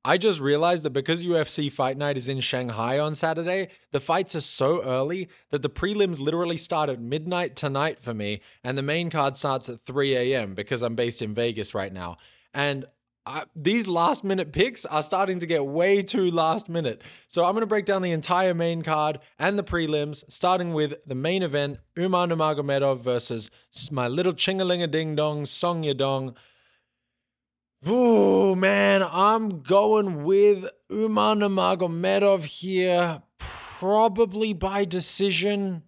I just realized that because UFC Fight Night is in Shanghai on Saturday, the fights are so early that the prelims literally start at midnight tonight for me, and the main card starts at 3 a.m. because I'm based in Vegas right now. And these last minute picks are starting to get way too last minute. So I'm going to break down the entire main card and the prelims, starting with the main event, Umar Nurmagomedov versus my little chingaling-a-ding-dong, Song Yadong. Ooh, man, I'm going with Umar Nurmagomedov here, probably by decision.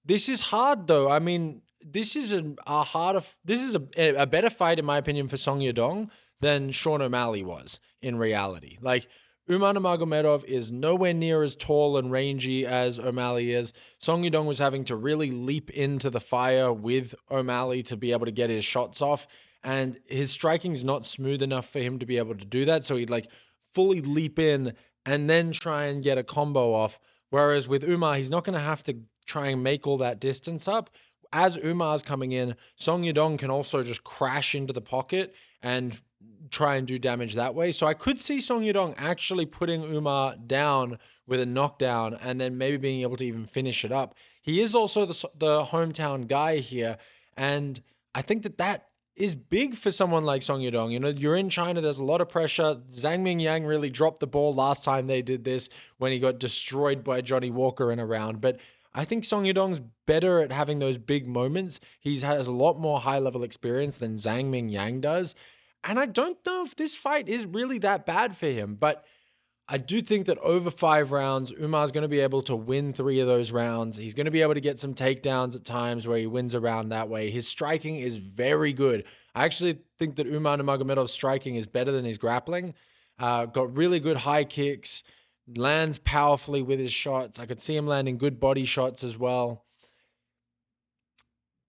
This is hard, though. I mean, this is a better fight, in my opinion, for Song Yadong than Sean O'Malley was in reality. Like, Umar Nurmagomedov is nowhere near as tall and rangy as O'Malley is. Song Yadong was having to really leap into the fire with O'Malley to be able to get his shots off. And his striking's not smooth enough for him to be able to do that. So he'd like fully leap in and then try and get a combo off. Whereas with Umar, he's not going to have to try and make all that distance up. As Umar's coming in, Song Yadong can also just crash into the pocket and try and do damage that way. So I could see Song Yadong actually putting Umar down with a knockdown and then maybe being able to even finish it up. He is also the hometown guy here. And I think that is big for someone like Song Yadong. You know, you're in China, there's a lot of pressure. Zhang Mingyang really dropped the ball last time they did this when he got destroyed by Johnny Walker in a round. But I think Song Yadong's better at having those big moments. He has a lot more high-level experience than Zhang Mingyang does. And I don't know if this fight is really that bad for him, but I do think that over 5 rounds, Umar's going to be able to win 3 of those rounds. He's going to be able to get some takedowns at times where he wins a round that way. His striking is very good. I actually think that Umar Nurmagomedov's striking is better than his grappling. Got really good high kicks, lands powerfully with his shots. I could see him landing good body shots as well.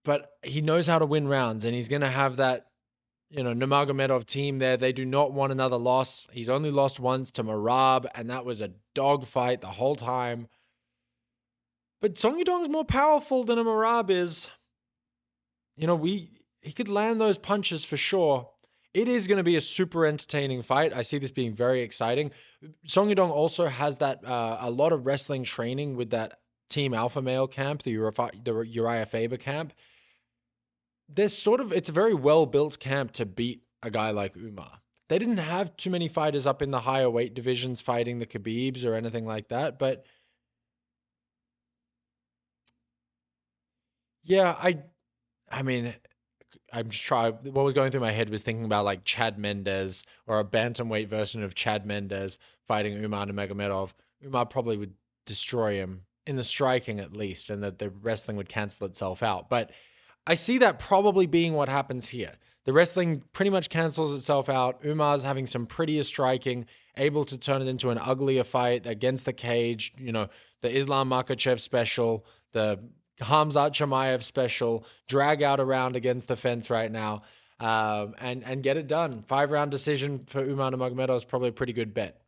But he knows how to win rounds, and he's going to have that Nurmagomedov team there. They do not want another loss. He's only lost once to Merab, and that was a dogfight the whole time. But Song Yadong's more powerful than a Merab is. He could land those punches for sure. It is going to be a super entertaining fight. I see this being very exciting. Song Yadong also has that a lot of wrestling training with that Team Alpha Male camp, the Uriah Faber camp. It's a very well-built camp to beat a guy like Umar. They didn't have too many fighters up in the higher weight divisions fighting the Khabibs or anything like that, but yeah, I mean, I'm just trying. What was going through my head was thinking about like Chad Mendes or a bantamweight version of Chad Mendes fighting Umar Nurmagomedov. Umar probably would destroy him in the striking at least, and that the wrestling would cancel itself out. But I see that probably being what happens here. The wrestling pretty much cancels itself out. Umar's having some prettier striking, able to turn it into an uglier fight against the cage. The Islam Makhachev special, the Khamzat Chimaev special, drag out around against the fence right now, and get it done. 5-round decision for Umar Nurmagomedov is probably a pretty good bet.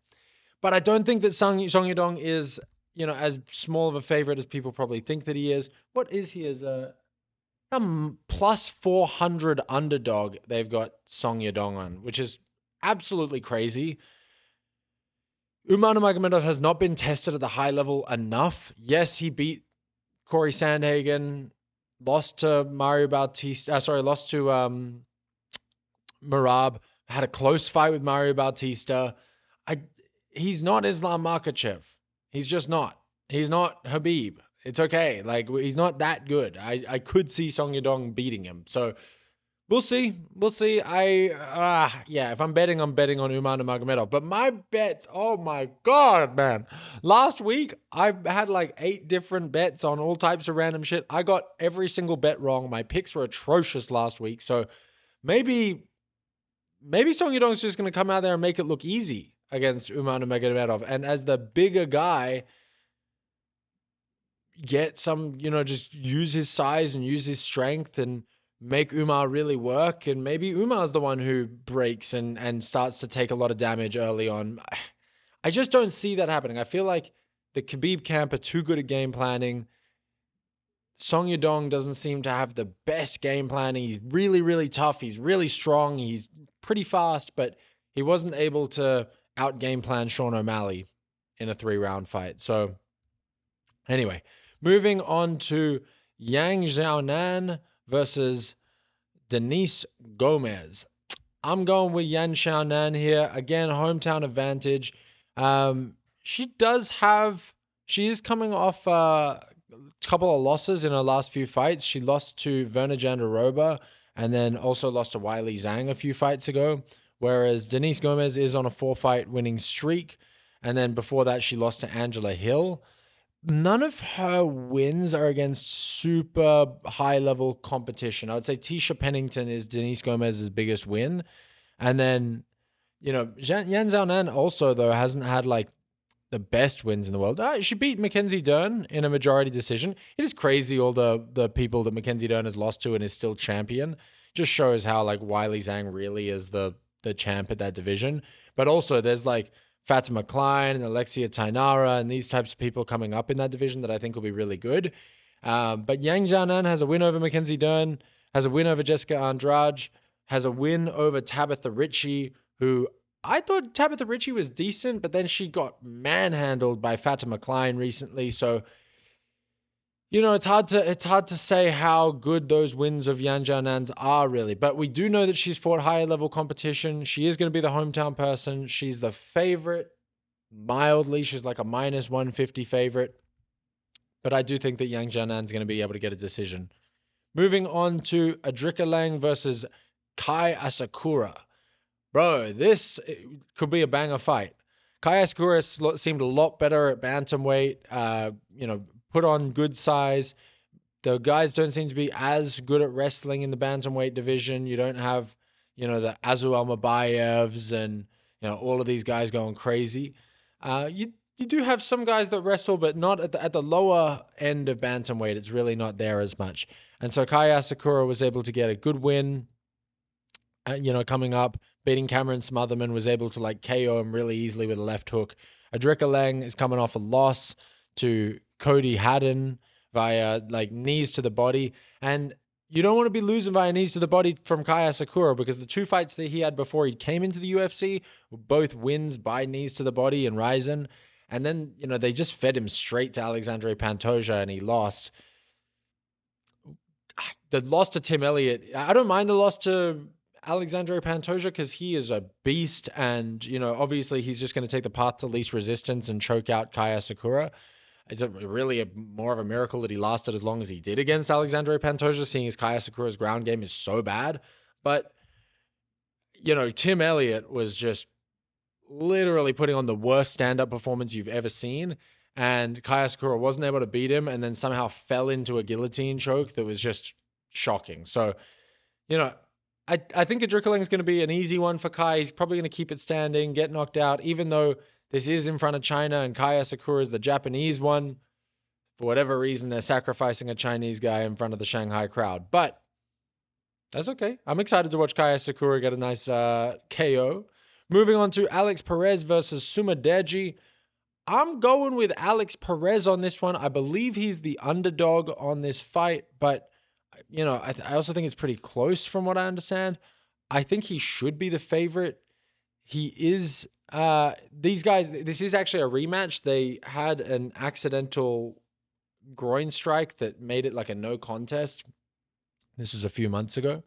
But I don't think that Song Yadong is, as small of a favorite as people probably think that he is. What is he as a plus 400 underdog they've got Song Yadong on, which is absolutely crazy. Umar Nurmagomedov has not been tested at the high level enough. Yes, he beat Corey Sandhagen, lost to Merab, had a close fight with Mario Bautista. He's not Islam Makhachev. He's just not. He's not Khabib. It's okay. Like, he's not that good. I could see Song Yadong beating him. So we'll see. We'll see. If I'm betting on Umar Nurmagomedov. But my bets, oh my God, man. Last week, I had like 8 different bets on all types of random shit. I got every single bet wrong. My picks were atrocious last week. So maybe Song Yadong's just going to come out there and make it look easy against Umar Nurmagomedov. And as the bigger guy, get some, just use his size and use his strength and make Umar really work. And maybe Umar's the one who breaks and starts to take a lot of damage early on. I just don't see that happening. I feel like the Khabib camp are too good at game planning. Song Yadong doesn't seem to have the best game planning. He's really, really tough. He's really strong. He's pretty fast, but he wasn't able to out game plan Sean O'Malley in a 3-round fight. So anyway, moving on to Yang Xiaonan versus Denise Gomes. I'm going with Yan Xiaonan here. Again, hometown advantage. She is coming off a couple of losses in her last few fights. She lost to Verna Jandiroba and then also lost to Weili Zhang a few fights ago. Whereas Denise Gomes is on a 4-fight winning streak. And then before that, she lost to Angela Hill. None of her wins are against super high level competition. I would say Tisha Pennington is Denise Gomez's biggest win. And then, Yan Xiaonan also, though, hasn't had like the best wins in the world. She beat Mackenzie Dern in a majority decision. It is crazy all the people that Mackenzie Dern has lost to and is still champion. Just shows how like Weili Zhang really is the champ at that division. But also there's like Fatima Klein and Alexia Tainara and these types of people coming up in that division that I think will be really good. But Yang Xiaonan has a win over Mackenzie Dern, has a win over Jessica Andrade, has a win over Tabitha Ritchie, who I thought Tabitha Ritchie was decent, but then she got manhandled by Fatima Klein recently. So, it's hard to say how good those wins of Yan Xiaonan's are really. But we do know that she's fought higher level competition. She is going to be the hometown person. She's the favorite mildly. She's like a minus 150 favorite. But I do think that Yang Xiaonan's going to be able to get a decision. Moving on to Adriqileng versus Kai Asakura. Bro, this could be a banger fight. Kai Asakura seemed a lot better at bantamweight. Put on good size. The guys don't seem to be as good at wrestling in the bantamweight division. You don't have, the Azu Almabayevs and, all of these guys going crazy. You do have some guys that wrestle, but not at the lower end of bantamweight. It's really not there as much. And so Kai Asakura was able to get a good win, coming up, beating Cameron Smotherman, was able to like KO him really easily with a left hook. Adriqileng is coming off a loss to Cody Haddon via like knees to the body. And you don't want to be losing via knees to the body from Kai Asakura because the 2 fights that he had before he came into the UFC were both wins by knees to the body and Ryzen. And then, they just fed him straight to Alexandre Pantoja and he lost. The loss to Tim Elliott, I don't mind the loss to Alexandre Pantoja because he is a beast and, obviously he's just going to take the path to least resistance and choke out Kai Asakura. It's really more of a miracle that he lasted as long as he did against Alexandre Pantoja, seeing as Kai Asakura's ground game is so bad. But, Tim Elliott was just literally putting on the worst stand-up performance you've ever seen. And Kai Asakura wasn't able to beat him and then somehow fell into a guillotine choke that was just shocking. So, I think Adriqileng is going to be an easy one for Kai. He's probably going to keep it standing, get knocked out, even though this is in front of China and Kai Asakura is the Japanese one. For whatever reason, they're sacrificing a Chinese guy in front of the Shanghai crowd. But that's okay. I'm excited to watch Kai Asakura get a nice KO. Moving on to Alex Perez versus Sumadaerji. I'm going with Alex Perez on this one. I believe he's the underdog on this fight, but I also think it's pretty close from what I understand. I think he should be the favorite. He is. These guys, this is actually a rematch. They had an accidental groin strike that made it like a no contest. This was a few months ago.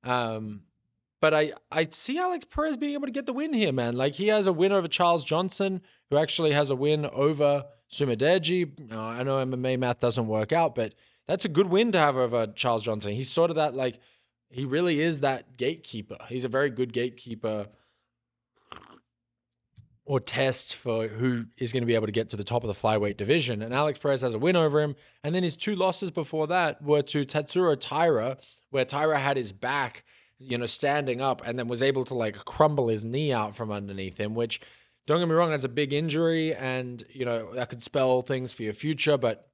But I see Alex Perez being able to get the win here, man. Like he has a win over Charles Johnson, who actually has a win over Sumadaerji. I know MMA math doesn't work out, but that's a good win to have over Charles Johnson. He's sort of that like, he really is that gatekeeper. He's a very good gatekeeper or test for who is going to be able to get to the top of the flyweight division. And Alex Perez has a win over him. And then his 2 losses before that were to Tatsuro Taira, where Taira had his back, standing up and then was able to like crumble his knee out from underneath him, which, don't get me wrong, that's a big injury and, that could spell things for your future. But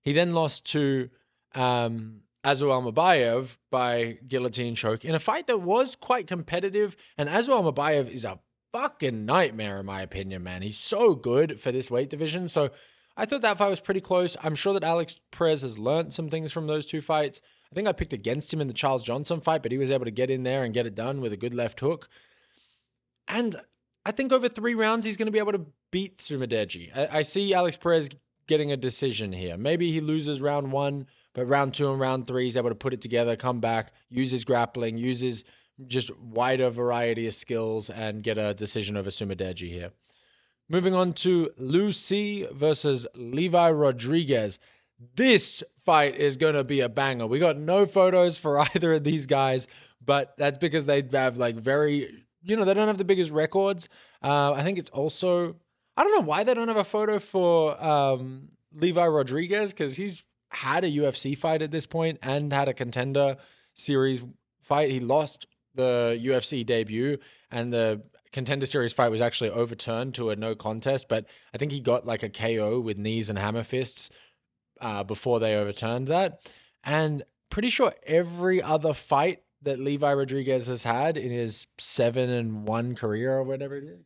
he then lost to Azu Almabayev by guillotine choke in a fight that was quite competitive. And Azu Almabayev is a fucking nightmare in my opinion, man. He's so good for this weight division. So I thought that fight was pretty close. I'm sure that Alex Perez has learned some things from those 2 fights. I think I picked against him in the Charles Johnson fight, but he was able to get in there and get it done with a good left hook. And I think over 3 rounds, he's going to be able to beat Sumadaerji. I see Alex Perez getting a decision here. Maybe he loses round 1, but round 2 and round 3, he's able to put it together, come back, use his grappling, use his just wider variety of skills, and get a decision over Sumadaerji here. Moving on to Liu Ce versus Levi Rodrigues. This fight is going to be a banger. We got no photos for either of these guys, but that's because they have like very, they don't have the biggest records. I think it's also, I don't know why they don't have a photo for Levi Rodrigues, because he's had a UFC fight at this point and had a contender series fight. He lost the UFC debut, and the contender series fight was actually overturned to a no contest, but I think he got like a KO with knees and hammer fists before they overturned that. And pretty sure every other fight that Levi Rodrigues has had in his 7-1 career or whatever it is,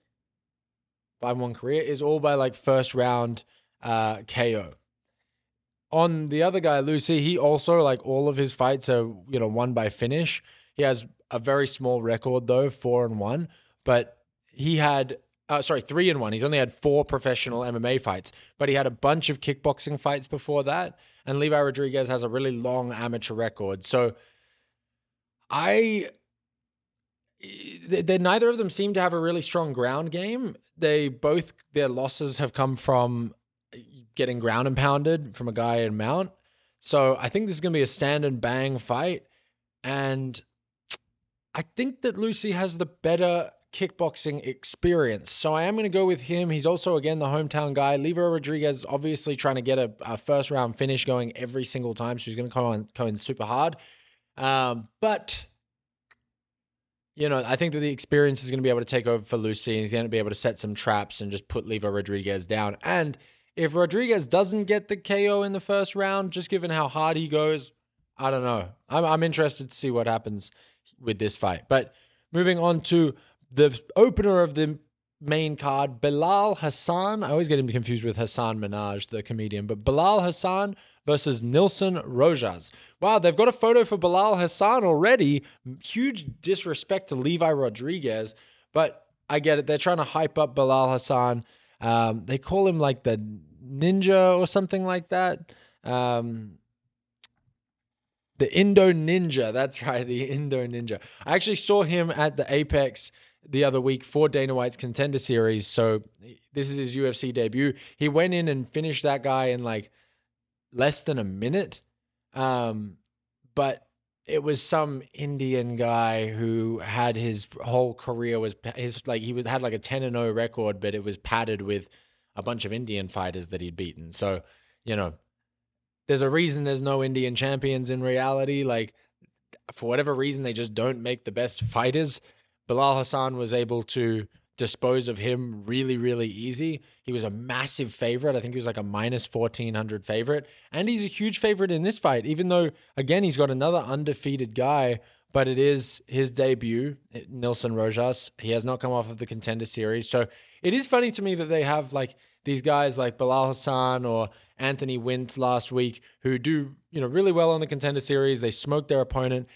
5-1 career, is all by like first round KO. On the other guy, Liu Ce, he also, like, all of his fights are, won by finish. He has a very small record though, 4-1, but he had 3-1. He's only had 4 professional MMA fights, but he had a bunch of kickboxing fights before that. And Levi Rodrigues has a really long amateur record. So neither of them seem to have a really strong ground game. Their losses have come from getting ground and pounded from a guy in mount. So I think this is going to be a stand and bang fight. And I think that Liu Ce has the better kickboxing experience. So I am going to go with him. He's also, again, the hometown guy. Levi Rodrigues obviously trying to get a first round finish going every single time. So he's going to go in super hard. But I think that the experience is going to be able to take over for Liu Ce, and he's going to be able to set some traps and just put Levi Rodrigues down. And if Rodrigues doesn't get the KO in the first round, just given how hard he goes, I don't know. I'm interested to see what happens with this fight. But moving on to the opener of the main card, Bilal Hasan. I always get him confused with Hasan Minhaj, the comedian. But Bilal Hasan versus Nilson Rojas. Wow, they've got a photo for Bilal Hasan already. Huge disrespect to Levi Rodrigues. But I get it. They're trying to hype up Bilal Hasan. They call him like the ninja or something like that. The Indo Ninja. That's right, the Indo Ninja. I actually saw him at the Apex the other week for Dana White's Contender Series. So this is his UFC debut. He went in and finished that guy in like less than a minute. But it was some Indian guy who had his whole career had like a 10-0 record, but it was padded with a bunch of Indian fighters that he'd beaten. So, there's a reason there's no Indian champions in reality. Like, for whatever reason, they just don't make the best fighters. Bilal Hasan was able to dispose of him really, really easy. He was a massive favorite. I think he was like a minus 1,400 favorite. And he's a huge favorite in this fight, even though, again, he's got another undefeated guy, but it is his debut, Nilson Rojas. He has not come off of the Contender Series. So it is funny to me that they have like these guys like Bilal Hasan or Anthony Wint last week who do, really well on the Contender Series. They smoke their opponent.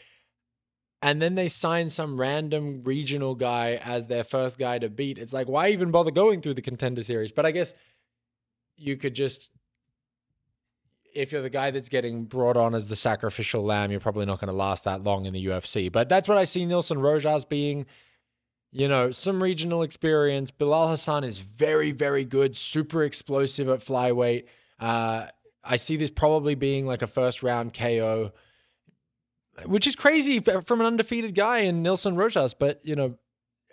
And then they sign some random regional guy as their first guy to beat. It's like, why even bother going through the Contender Series? But I guess you could just, if you're the guy that's getting brought on as the sacrificial lamb, you're probably not going to last that long in the UFC. But that's what I see Nilson Rojas being, some regional experience. Bilal Hasan is very, very good, super explosive at flyweight. I see this probably being like a first round KO, which is crazy from an undefeated guy in Nilson Rojas. But,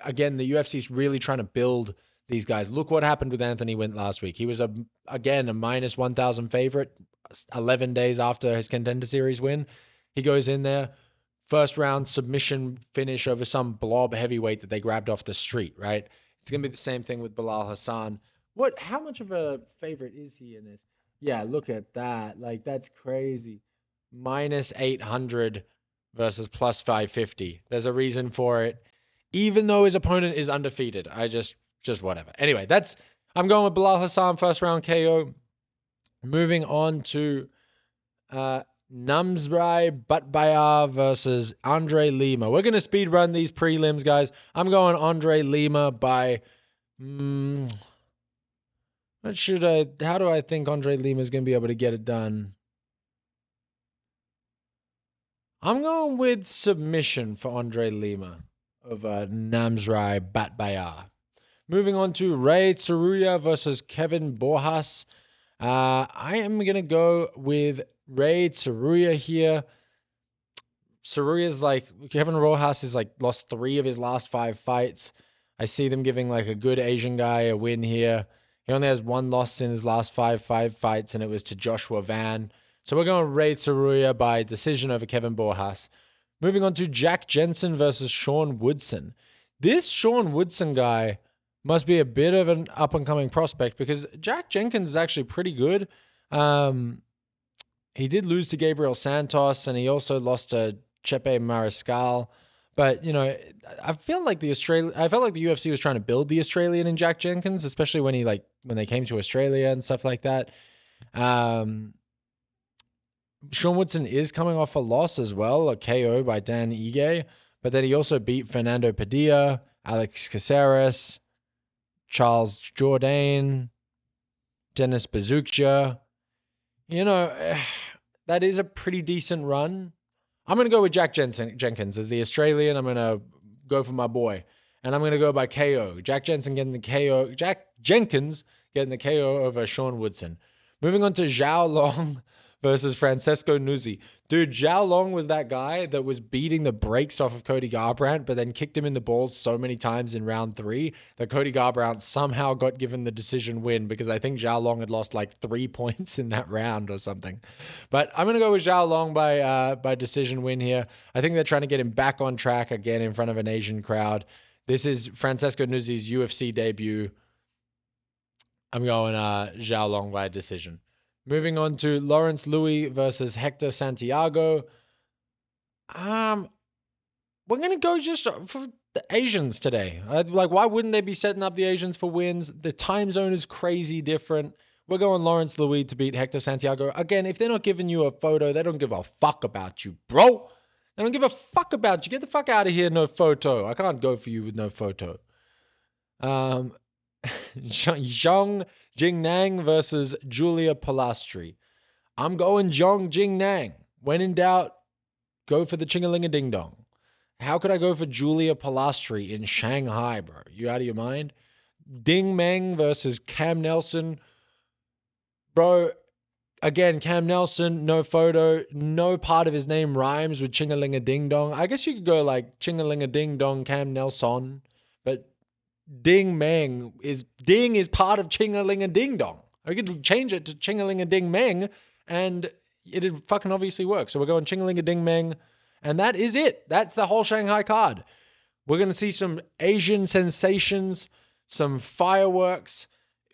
again, the UFC is really trying to build these guys. Look what happened with Anthony Wint last week. He was, again, a minus 1,000 favorite 11 days after his Contender Series win. He goes in there, first round submission finish over some blob heavyweight that they grabbed off the street, right? It's going to be the same thing with Bilal Hasan. How much of a favorite is he in this? Yeah, look at that. Like, that's crazy. Minus 800 versus plus 550. There's a reason for it. Even though his opponent is undefeated. I just whatever. Anyway, I'm going with Bilal Hasan, first round KO. Moving on to Namzrai Batbayar versus Andre Lima. We're going to speed run these prelims, guys. I'm going Andre Lima by How do I think Andre Lima is going to be able to get it done? I'm going with submission for Andre Lima over Namzrai Batbayar. Moving on to Ray Tsuruya versus Kevin Borjas. I am going to go with Ray Tsuruya here. Tsuruya's Kevin Rojas is lost 3 of his last 5 fights. I see them giving a good Asian guy a win here. He only has 1 loss in his last 5 fights, and it was to Joshua Van. So we're going Ray Tsuruya by decision over Kevin Borjas. Moving on to Jack Jensen versus Sean Woodson. This Sean Woodson guy must be a bit of an up-and-coming prospect because Jack Jenkins is actually pretty good. He did lose to Gabriel Santos, and he also lost to Chepe Mariscal. But, I felt like the UFC was trying to build the Australian in Jack Jenkins, especially when they came to Australia and stuff like that. Sean Woodson is coming off a loss as well, a KO by Dan Ige, but then he also beat Fernando Padilla, Alex Caceres, Charles Jourdain, Dennis Bazukja. That is a pretty decent run. I'm going to go with Jack Jenkins as the Australian. I'm going to go for my boy. And I'm going to go by KO. Jack Jenkins getting the KO over Sean Woodson. Moving on to Zhao Long versus Francesco Nuzzi. Dude, Zhao Long was that guy that was beating the brakes off of Cody Garbrandt, but then kicked him in the balls so many times in round 3 that Cody Garbrandt somehow got given the decision win because I think Zhao Long had lost 3 points in that round or something. But I'm going to go with Zhao Long by decision win here. I think they're trying to get him back on track again in front of an Asian crowd. This is Francesco Nuzzi's UFC debut. I'm going Zhao Long by decision. Moving on to Lawrence Louis versus Hector Santiago. We're going to go just for the Asians today. Why wouldn't they be setting up the Asians for wins? The time zone is crazy different. We're going Lawrence Louis to beat Hector Santiago. Again, if they're not giving you a photo, they don't give a fuck about you, bro. They don't give a fuck about you. Get the fuck out of here, no photo. I can't go for you with no photo. Zhang Jingnang versus Julia Palastri. I'm going Zhang Jingnang. When in doubt, go for the Ching-a-ling-a-ding-dong. How could I go for Julia Palastri in Shanghai, bro? You out of your mind? Ding Meng versus Cam Nelson. Bro, again, Cam Nelson, no photo. No part of his name rhymes with Ching-a-ling-a-ding-dong. I guess you could go Ching-a-ling-a-ding-dong Cam Nelson. But Ding Meng is part of Ching-a-ling-a-ding-dong. I could change it to Ching-a-ling-a-ding-meng, and it'd fucking obviously work. So we're going Ching-a-ling-a-ding-meng, and that is it. That's the whole Shanghai card. We're going to see some Asian sensations, some fireworks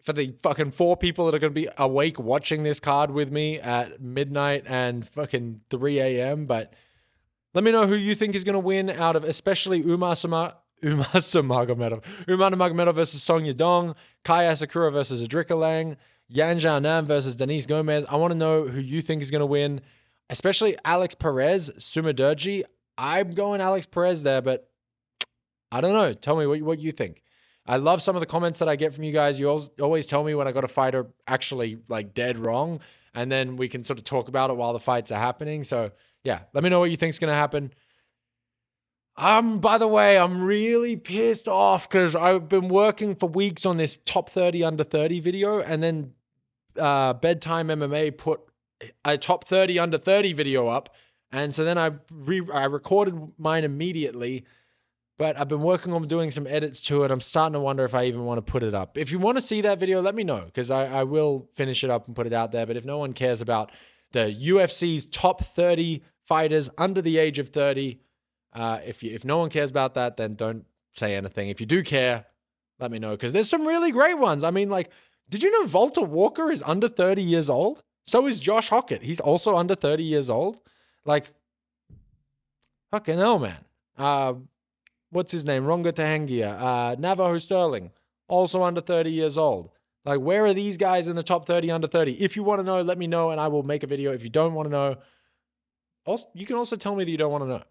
for the fucking 4 people that are going to be awake watching this card with me at midnight and fucking 3 a.m. But let me know who you think is going to win out of especially Umar Nurmagomedov versus Song Yadong, Kai Asakura versus Adriqileng, Yan Xiaonan versus Denise Gomes. I want to know who you think is going to win, especially Alex Perez, Sumadaerji. I'm going Alex Perez there, but I don't know. Tell me what you think. I love some of the comments that I get from you guys. You always tell me when I got a fighter actually dead wrong, and then we can sort of talk about it while the fights are happening. So yeah, let me know what you think is going to happen. By the way, I'm really pissed off because I've been working for weeks on this top 30 under 30 video, and then Bedtime MMA put a top 30 under 30 video up, and so then I recorded mine immediately, but I've been working on doing some edits to it. I'm starting to wonder if I even want to put it up. If you want to see that video, let me know, because I will finish it up and put it out there. But if no one cares about the UFC's top 30 fighters under the age of 30, if no one cares about that, then don't say anything. If you do care, let me know, because there's some really great ones. I mean, did you know Volta Walker is under 30 years old? So is Josh Hockett. He's also under 30 years old. Fucking hell, man. What's his name? Ronga Tahangia. Navajo Sterling, also under 30 years old. Where are these guys in the top 30 under 30? If you want to know, let me know, and I will make a video. If you don't want to know, you can also tell me that you don't want to know.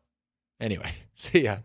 Anyway, see ya.